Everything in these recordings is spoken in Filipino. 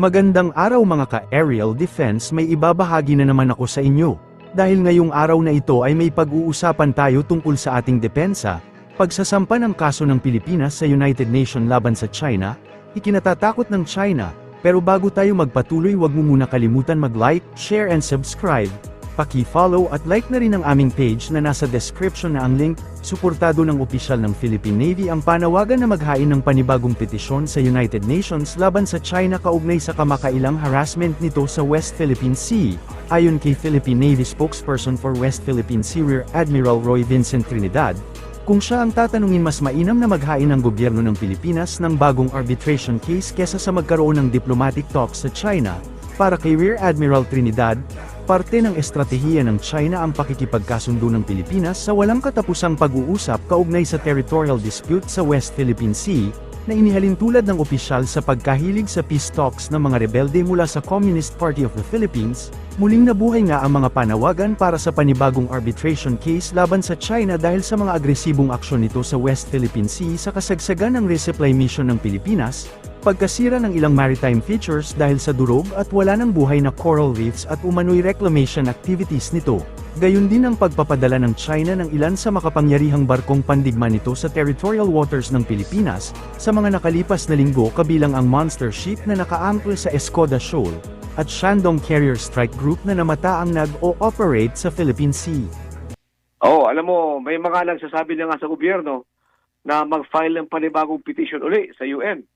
Magandang araw mga ka-aerial defense, may ibabahagi na naman ako sa inyo. Dahil ngayong araw na ito ay may pag-uusapan tayo tungkol sa ating depensa, pagsasampa ng kaso ng Pilipinas sa United Nations laban sa China, ikinatatakot ng China, pero bago tayo magpatuloy wag mo muna kalimutan mag-like, share and subscribe. Paki-follow at like na rin ang aming page na nasa description na ang link. Suportado ng opisyal ng Philippine Navy ang panawagan na maghain ng panibagong petisyon sa United Nations laban sa China kaugnay sa kamakailang harassment nito sa West Philippine Sea. Ayon kay Philippine Navy spokesperson for West Philippine Sea Rear Admiral Roy Vincent Trinidad, kung siya ang tatanungin mas mainam na maghain ng gobyerno ng Pilipinas ng bagong arbitration case kesa sa magkaroon ng diplomatic talks sa China. Para kay Rear Admiral Trinidad, parte ng estratehiya ng China ang pakikipagkasundo ng Pilipinas sa walang katapusang pag-uusap kaugnay sa territorial dispute sa West Philippine Sea, na inihalin tulad ng opisyal sa pagkahilig sa peace talks ng mga rebelde mula sa Communist Party of the Philippines. Muling nabuhay nga ang mga panawagan para sa panibagong arbitration case laban sa China dahil sa mga agresibong aksyon nito sa West Philippine Sea sa kasagsagan ng resupply mission ng Pilipinas, pagkasira ng ilang maritime features dahil sa durog at wala ng buhay na coral reefs at umano'y reclamation activities nito. Gayon din ang pagpapadala ng China ng ilan sa makapangyarihang barkong pandigma nito sa territorial waters ng Pilipinas, sa mga nakalipas na linggo kabilang ang monster ship na naka-anchor sa Escoda Shoal, at Shandong Carrier Strike Group na namataang nag-o-operate sa Philippine Sea. Alam mo, may mga nagsasabi na nga sa gobyerno na mag-file ng panibagong petition uli sa UN.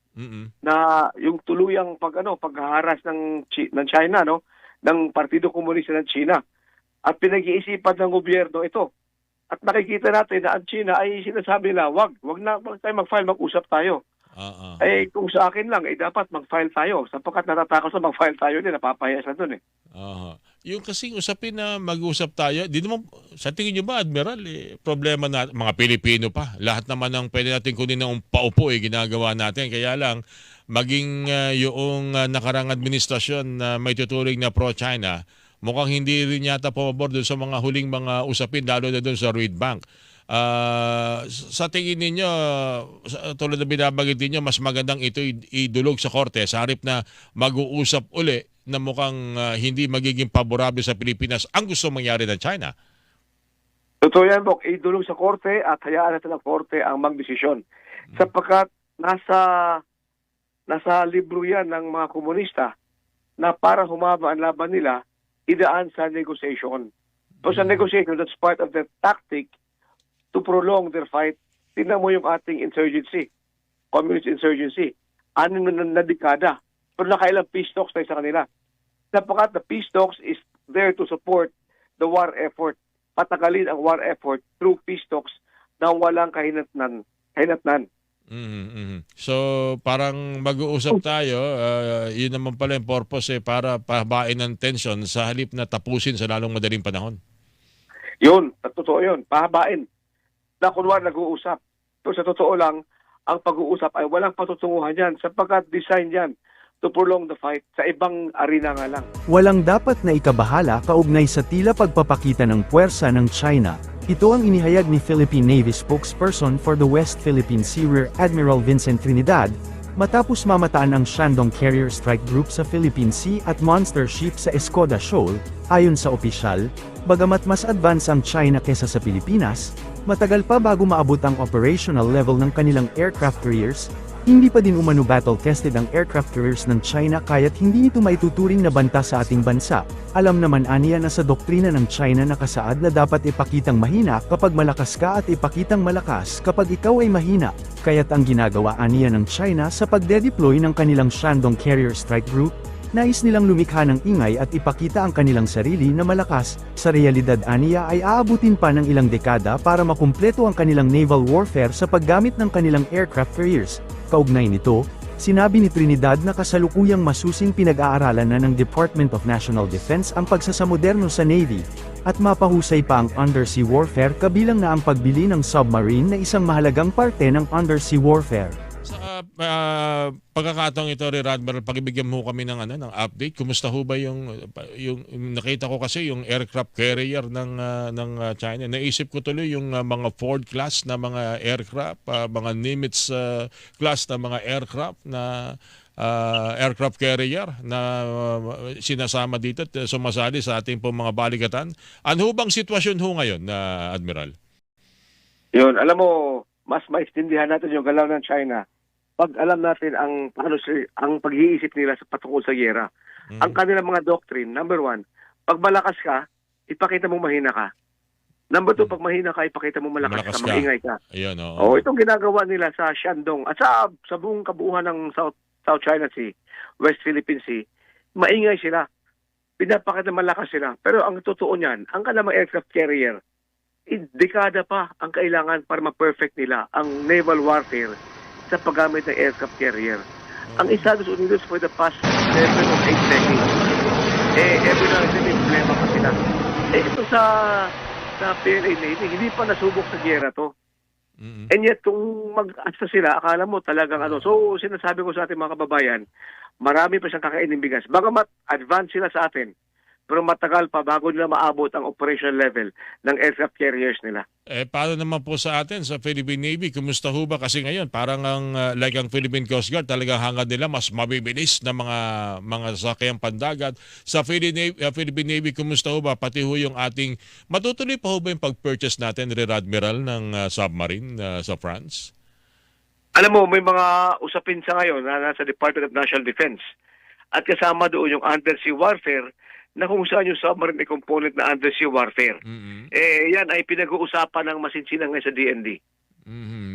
Na yung tuluyang paghaharas ng China, no, ng Partido Komunista ng China. At pinag-iisipan ng gobyerno ito. At nakikita natin na ang China ay sinasabi na wag tayo mag-file, mag-usap tayo. Kung sa akin lang, dapat mag-file tayo. Sapagkat natatakot sa mag-file tayo din, napapahiya sa doon . Yung kasing usapin na mag-usap tayo, di naman, sa tingin nyo ba, Admiral, problema na mga Pilipino pa. Lahat naman ang pwede natin kunin ng paupo, ginagawa natin. Kaya lang, maging yung nakarang administrasyon na may tuturing na pro-China, mukhang hindi rin yata pumabor doon sa mga huling mga usapin, lalo na doon sa Reed Bank. Sa tingin ninyo, tulad na binabanggit ninyo, mas magandang ito idulog sa korte sa harap na mag-uusap uli na mukhang hindi magiging paborable sa Pilipinas ang gusto mangyari ng China? Totoo yan, Bok. Idulog sa korte at hayaan natin ang korte ang magdesisyon. Sapagkat nasa libro yan ng mga komunista na para humaba ang laban nila, idaan sa negotiation. So sa negotiation, that's part of the tactic to prolong their fight. Tingnan mo yung ating insurgency, communist insurgency. 6 na dekada. Pero nakailang peace talks tayo sa kanila. Sapagkat the peace talks is there to support the war effort. Patagalin ang war effort through peace talks na walang kahinatnan. So parang mag-uusap tayo, yun naman pala yung purpose para pahabain ng tension sa halip na tapusin sa lalong madaling panahon. Yun, totoo yun, pahabain. Na kunwari nag-uusap. Pero sa totoo lang, ang pag-uusap ay walang patutunguhan yan sapagkat design yan to prolong the fight sa ibang arena nga lang. Walang dapat na ikabahala kaugnay sa tila pagpapakita ng puwersa ng China. Ito ang inihayag ni Philippine Navy spokesperson for the West Philippine Sea Rear Admiral Vincent Trinidad, matapos mamataan ang Shandong Carrier Strike Group sa Philippine Sea at monster ship sa Escoda Shoal. Ayon sa opisyal, bagamat mas advance ang China kesa sa Pilipinas, matagal pa bago maabot ang operational level ng kanilang aircraft carriers. Hindi pa din umano battle-tested ang aircraft carriers ng China kaya't hindi ito maituturing na banta sa ating bansa. Alam naman aniya na sa doktrina ng China nakasaad na dapat ipakitang mahina kapag malakas ka at ipakitang malakas kapag ikaw ay mahina. Kaya't ang ginagawa aniya ng China sa pagde-deploy ng kanilang Shandong Carrier Strike Group, nais nilang lumikha ng ingay at ipakita ang kanilang sarili na malakas. Sa realidad aniya ay aabutin pa ng ilang dekada para makumpleto ang kanilang naval warfare sa paggamit ng kanilang aircraft carriers. Kaugnay nito, sinabi ni Trinidad na kasalukuyang masusing pinag-aaralan na ng Department of National Defense ang pagsasamoderno sa Navy, at mapahusay pa ang undersea warfare kabilang na ang pagbili ng submarine na isang mahalagang parte ng undersea warfare. Sa pagkakataong ito, Rear Admiral, pakibigyan mo kami ng ng update. Kumusta ho ba yung nakita ko kasi yung aircraft carrier ng China. Naisip ko tuloy yung mga Ford class na mga aircraft, mga Nimitz class na mga aircraft na aircraft carrier na sinasama dito at sumasali sa ating pong mga balikatan. Ano ho bang sitwasyon ho ngayon, na Admiral? Yun, alam mo, mas maistindihan natin yung galaw ng China pag alam natin ang pag-iisip nila sa patungkol sa giyera. Ang kanilang mga doctrine, number 1, pag malakas ka, ipakita mo mahina ka. Number 2, pag mahina ka, ipakita mo malakas ka, mag-ingay ka. Ayun, Itong ginagawa nila sa Shandong at sa buong kabuuan ng South China Sea, West Philippine Sea, maingay sila. Pinapakita malakas sila. Pero ang totoo niyan, ang kanilang aircraft carrier, dekada pa ang kailangan para ma-perfect nila ang naval warfare sa paggamit ng aircraft carrier. Ang Estados Unidos for the past 7 or 8 decades, every now and then may problema pa sila. Ito sa PLA Navy, hindi pa nasubok sa giyera to. And yet, kung mag-asta sila, akala mo talagang So, sinasabi ko sa ating mga kababayan, marami pa siyang kakainin bigas. Bagamat advance sila sa atin, pero matagal pa bago nila maabot ang operational level ng aircraft carriers nila. Paano naman po sa atin, sa Philippine Navy? Kumusta ho ba? Kasi ngayon, parang like ang Philippine Coast Guard, talagang hangad nila mas mabibilis na mga sasakyang pandagat. Sa Philippine Navy, kumusta ho ba? Pati ho yung ating, matutuloy pa ho ba yung pag-purchase natin, Rear Admiral, ng submarine sa France? Alam mo, may mga usapin sa ngayon na nasa Department of National Defense. At kasama doon yung undersea warfare, na kung saan yung submarine ay component na undersea warfare. Yan ay pinag-uusapan ng masinsinan ngayon sa DND.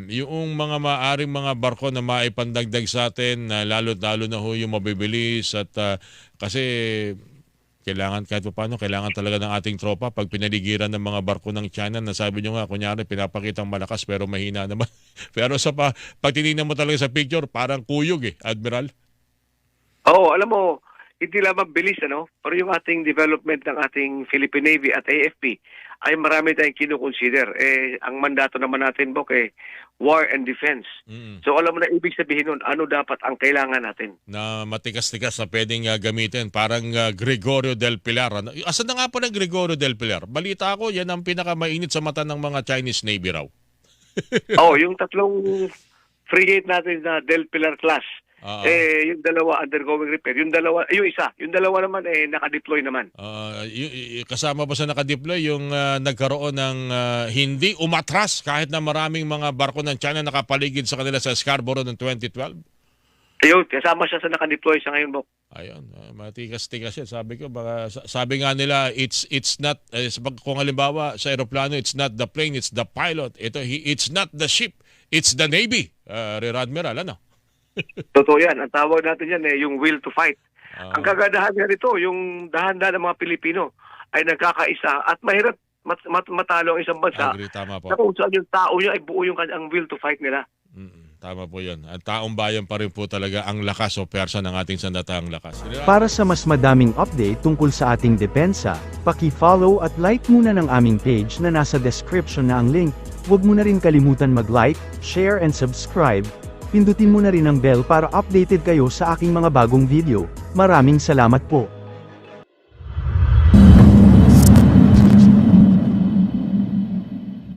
Yung mga maaring mga barko na maipandagdag sa atin, lalo-lalo na ho yung mabibilis at kasi kailangan kahit paano, kailangan talaga ng ating tropa pag pinaligiran ng mga barko ng China na sabi nyo nga, kunyari pinapakitang malakas pero mahina naman. Pero pag tinignan mo talaga sa picture, parang kuyog Admiral. Alam mo, hindi lamang bilis, pero yung ating development ng ating Philippine Navy at AFP ay marami tayong kinukonsider. Ang mandato naman natin, Bok, war and defense. So alam mo na ibig sabihin nun, ano dapat ang kailangan natin? Na matikas-tikas na pwedeng gamitin. Parang Gregorio del Pilar. Asan na nga po na Gregorio del Pilar? Balita ko, yan ang pinakamainit sa mata ng mga Chinese Navy raw. Yung tatlong frigate natin na Del Pilar class. Yung dalawa undergoing repair. Yung dalawa naman naka-deploy naman. Kasama ba sa naka-deploy yung nagkaroon ng hindi umatras kahit na maraming mga barko ng China nakapaligid sa kanila sa Scarborough noong 2012? Ayun, kasama siya sa naka-deploy sa ngayon, Bok. Ayun, matikas-tikas yan. Sabi nga nila, it's not, kung halimbawa sa aeroplano, it's not the plane, it's the pilot. It's not the ship, it's the Navy. Rear Admiral, ano? Totoo yan. Ang tawag natin yan yung will to fight. Ang kagandahan nga nito, yung dahan-dahan ng mga Pilipino ay nagkakaisa at mahirap matalo ang isang bansa. Agree, tama po. Na kung saan yung tao niya ay buo yung ang will to fight nila. Tama po yun. Ang taong bayan pa rin po talaga ang lakas o persa ng ating sandatahang lakas. Para sa mas madaming update tungkol sa ating depensa, paki-follow at like muna ng aming page na nasa description na ang link. Huwag mo na rin kalimutan mag-like, share and subscribe. Pindutin mo na rin ang bell para updated kayo sa aking mga bagong video. Maraming salamat po.